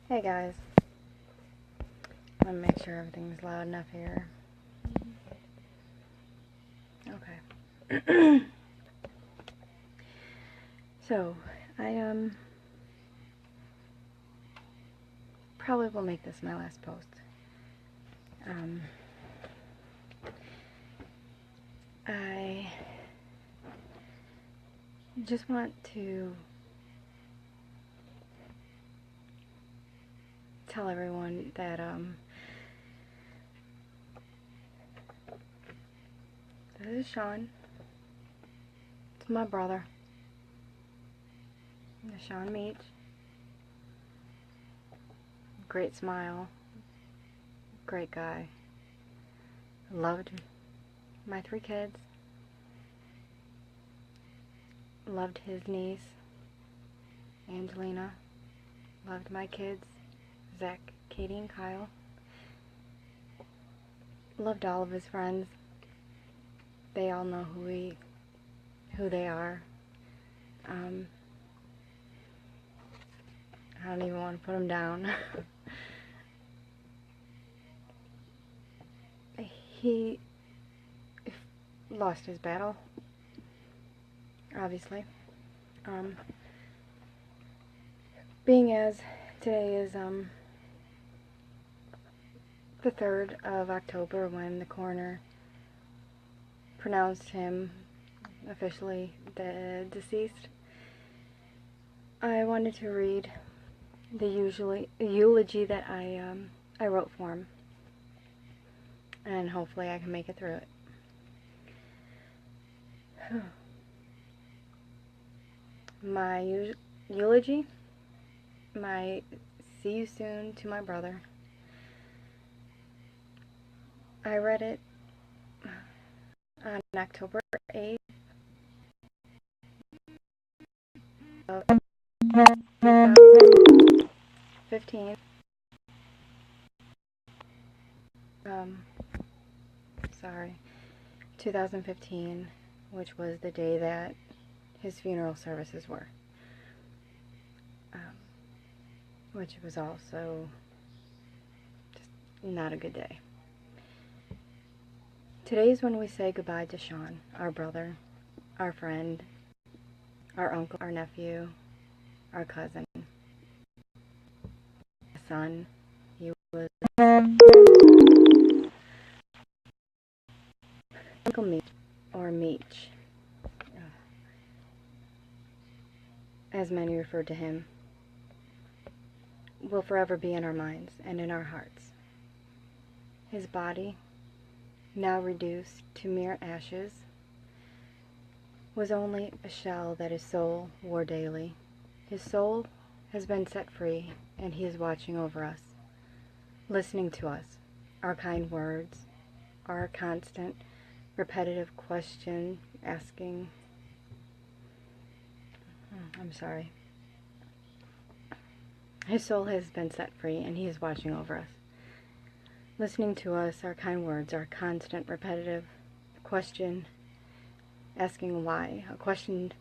Hey guys, let me make sure everything's loud enough here. Okay. So, I probably will make this my last post. I just want to tell everyone that this is Shawn. It's my brother, Shawn Meech. Great smile, great guy. Loved my 3 kids. Loved his niece, Angelina. Loved my kids, Zach, Katie, and Kyle. Loved all of his friends. They all know who they are. I don't even want to put them down. He lost his battle, obviously. Being as today is the 3rd of October when the coroner pronounced him officially deceased, I wanted to read the eulogy that I wrote for him, and hopefully I can make it through it. My eulogy, my see you soon to my brother. I read it on October 8th of 2015. Sorry, 2015, which was the day that his funeral services were. Which was also just not a good day. Today is when we say goodbye to Shawn, our brother, our friend, our uncle, our nephew, our cousin, son. He was Uncle Meech, or Meech, as many referred to him, will forever be in our minds and in our hearts. His body, now reduced to mere ashes, was only a shell that his soul wore daily. His soul has been set free, and he is watching over us, listening to us, our kind words, our constant, repetitive question asking. I'm sorry. His soul has been set free, and he is watching over us, listening to us, our kind words, our constant, repetitive question asking why, a question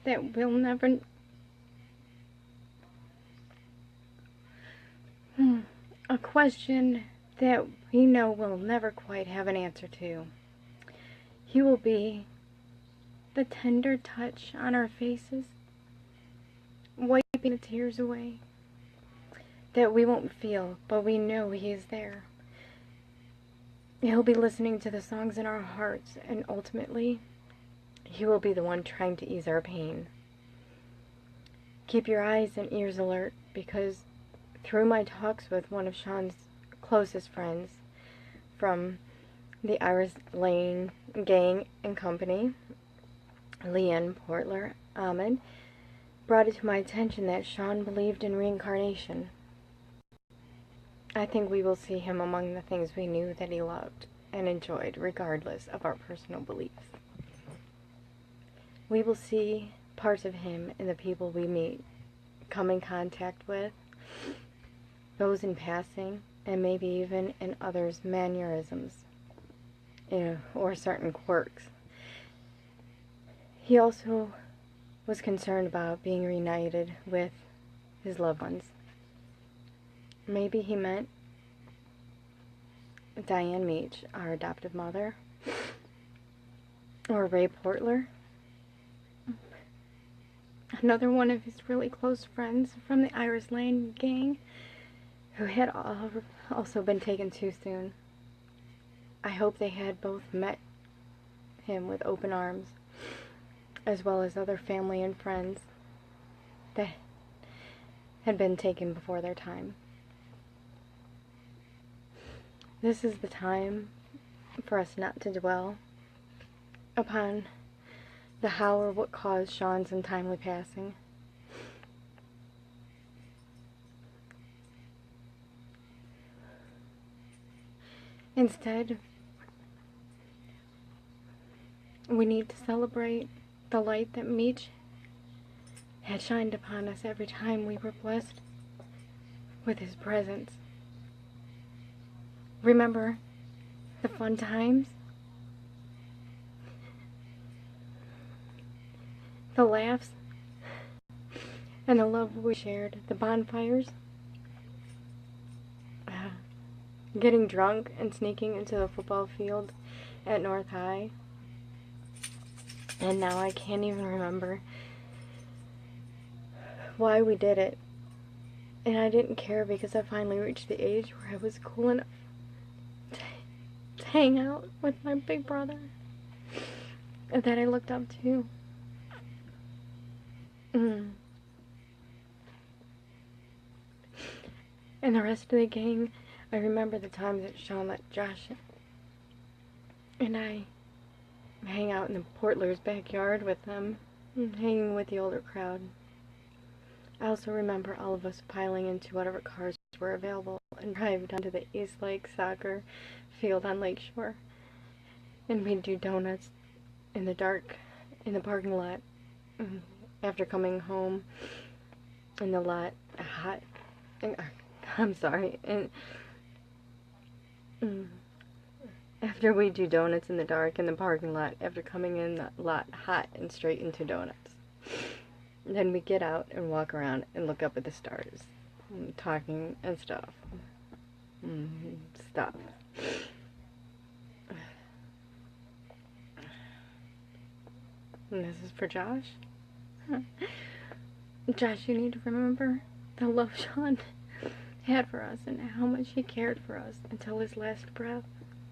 that we'll never a question that we know we'll never quite have an answer to. He will be the tender touch on our faces, wiping the tears away that we won't feel, but we know he is there. He'll be listening to the songs in our hearts, and ultimately, he will be the one trying to ease our pain. Keep your eyes and ears alert, because through my talks with one of Shawn's closest friends from the Iris Lane Gang and Company, Leanne Portler Ahmed, brought it to my attention that Shawn believed in reincarnation. I think we will see him among the things we knew that he loved and enjoyed, regardless of our personal beliefs. We will see parts of him in the people we meet, come in contact with, those in passing, and maybe even in others' mannerisms, or certain quirks. he also was concerned about being reunited with his loved ones. Maybe he meant Diane Meech, our adoptive mother, or Ray Portler, another one of his really close friends from the Iris Lane gang, who had also been taken too soon. I hope they had both met him with open arms, as well as other family and friends that had been taken before their time. This is the time for us not to dwell upon the how or what caused Shawn's untimely passing. Instead, we need to celebrate the light that Meech had shined upon us every time we were blessed with his presence. Remember the fun times, the laughs, and the love we shared, the bonfires, getting drunk and sneaking into the football field at North High. And now I can't even remember why we did it. And I didn't care because I finally reached the age where I was cool enough to hang out with my big brother that I looked up to. And the rest of the gang, I remember the times that Shawn let Josh and I hang out in the Portler's backyard with them, hanging with the older crowd. I also remember all of us piling into whatever cars were available and drive down to the East Lake soccer field on Lakeshore. And we'd do donuts in the dark in the parking lot after coming home in the lot hot. I'm sorry. And after we do donuts in the dark in the parking lot after coming in the lot hot and straight into donuts. Then we get out and walk around and look up at the stars, talking and stuff. Stuff. And this is for Josh. Josh, you need to remember the love Shawn had for us and how much he cared for us until his last breath.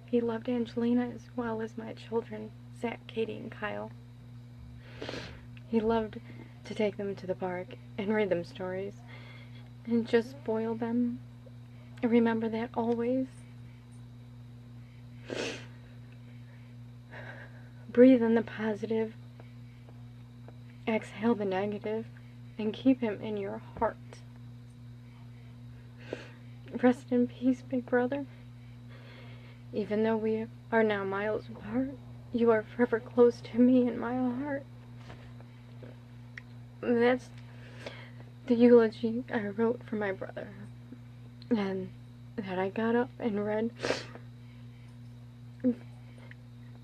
He loved Angelina as well as my children, Zach, Katie, and Kyle. He loved to take them to the park and read them stories and just spoil them. Remember that always. Breathe in the positive, exhale the negative, and keep him in your heart. Rest in peace, big brother. Even though we are now miles apart, you are forever close to me in my heart. That's the eulogy I wrote for my brother, and that I got up and read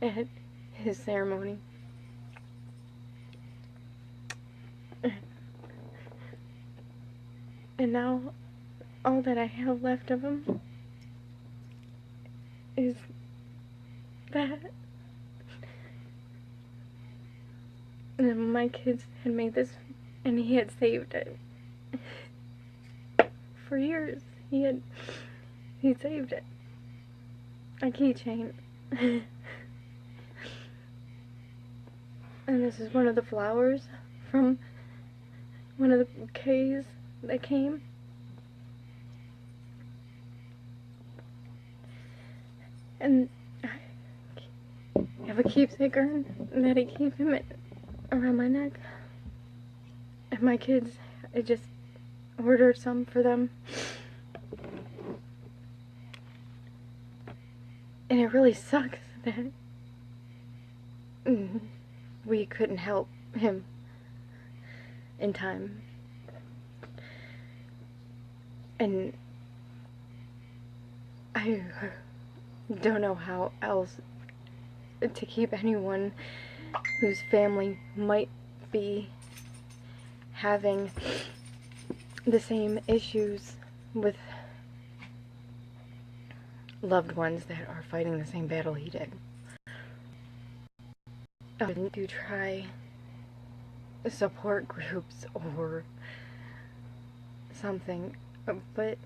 at his ceremony. And now, all that I have left of him is that my kids had made this, and he had saved it for years. He saved it, a keychain. And this is one of the flowers from one of the bouquets that came. And I have a keepsake urn that I keep him around my neck. And my kids, I just ordered some for them. And it really sucks that we couldn't help him in time. And I don't know how else to keep anyone whose family might be having the same issues with loved ones that are fighting the same battle he did. To try support groups or something, but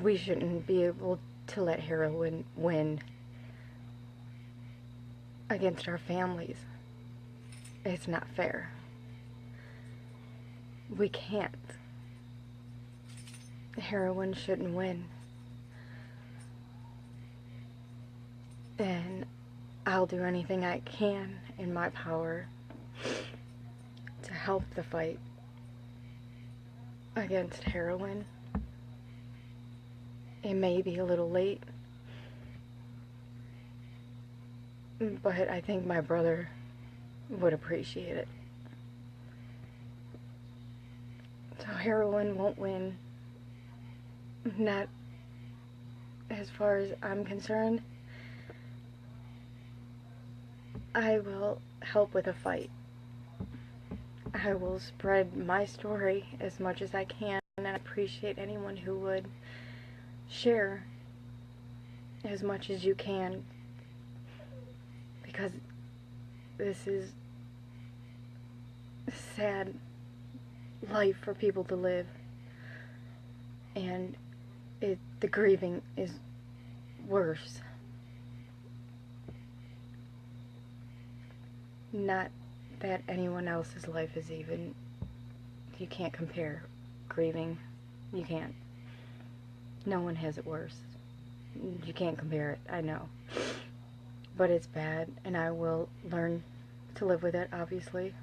we shouldn't be able to let heroin win against our families. It's not fair. We can't. Heroin shouldn't win. And I'll do anything I can in my power to help the fight against heroin. It may be a little late, but I think my brother would appreciate it. So heroin won't win. Not as far as I'm concerned. I will help with a fight. I will spread my story as much as I can, and I appreciate anyone who would share as much as you can, because this is a sad life for people to live, and the grieving is worse. Not that anyone else's life is even, you can't compare grieving. You can't. No one has it worse. You can't compare it, I know. But it's bad, and I will learn to live with it, obviously.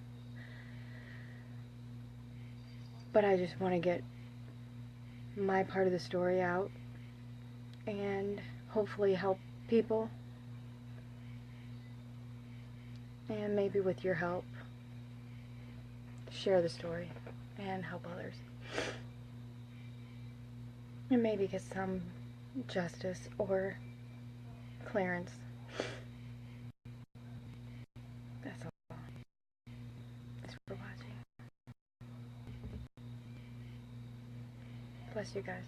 But I just want to get my part of the story out and hopefully help people. And maybe with your help, share the story and help others. And maybe get some justice or clearance. That's all. Thanks for watching. Bless you guys.